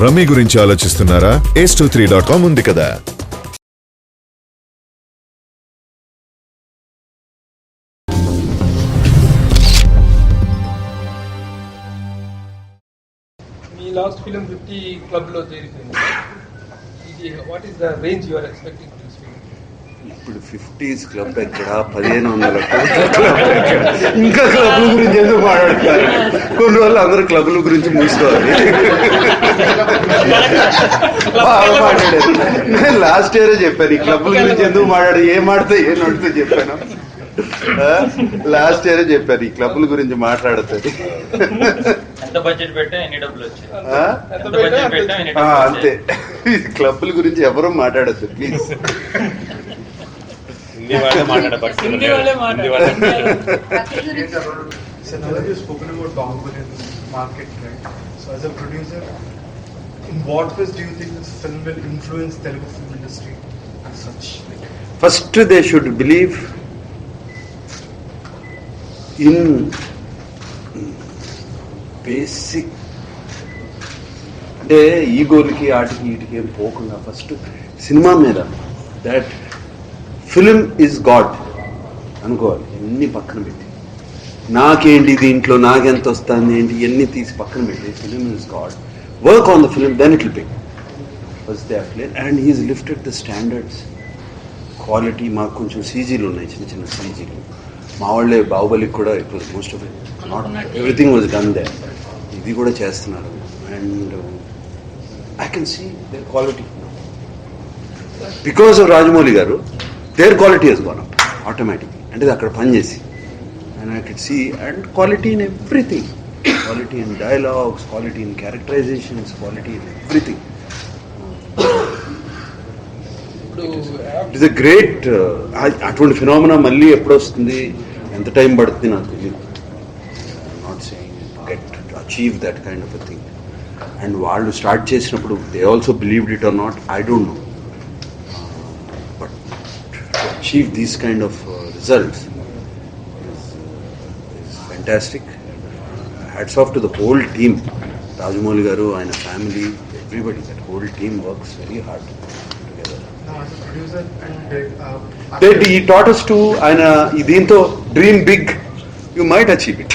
Rummy గురించి ఆలోచిస్తున్నారా? ace23.com ఉంది కదా. మీ లాస్ట్ ఫిల్మ్ 50 క్లబ్ లో చేరింది. ఇది what is the range you are expecting this film? ఇప్పుడు 50s క్లబ్ ఎక్కడ, 1500 క్లబ్ ఎక్కడ, ఇంకా క్లబ్ల గురించి ఎందుకు మాట్లాడతారు? కొన్ని రోజులు అందరూ క్లబ్ల గురించి మూసుకోవాలి. బాగా మాట్లాడారు. నేను లాస్ట్ ఇయరే చెప్పాను ఈ క్లబ్ల గురించి ఎందుకు మాట్లాడు, ఏం ఆడితే ఏం నడుతో చెప్పాను. లాస్ట్ ఇయరే చెప్పాను ఈ క్లబ్ల గురించి మాట్లాడుతుంది. అంతే, క్లబ్ల గురించి ఎవరూ మాట్లాడద్దు please. So now that you've spoken about Bahubali in this market, right? So as a producer, in what ways do you think this film will influence Telugu film industry as such? First, they should believe in basic. అంటే ఈగోలకి ఆటికి వీటికి ఏం పోకుండా first cinema మీద that film is God అనుకోవాలి. ఎన్ని పక్కన పెట్టి నాకేంటి దీంట్లో నాకెంత వస్తుంది ఏంటి ఎన్ని తీసి పక్కన పెట్టి film is god, work on the film, then it will be first they are clear. And he's lifted the standards, quality. మాకు కొంచెం సీజీలు ఉన్నాయి, చిన్న చిన్న సీజీలు. మా వాళ్ళే బాహుబలికి కూడా it was most of it, not everything was done they. ఇది కూడా చేస్తున్నారు. And I can see their quality because of Rajamouli garu. Their quality has gone up automatically. అంటే అక్కడ పనిచేసి and I can see and quality in everything, quality in dialogues, quality in characterisations, quality in everything. It is a great. అటువంటి phenomena మళ్ళీ ఎప్పుడు వస్తుంది, ఎంత time పడుతుంది నాకు తెలియదు. Not saying get achieve that kind of a thing. And వాళ్ళు start చేసినప్పుడు they also believed it or not, I don't know. Achieve these kind of results is fantastic. Hats off to the whole team. Rajamouli garu, aina family, everybody, that whole team works very hard together. Now as a producer and he taught us to aina idinto dream big, you might achieve it.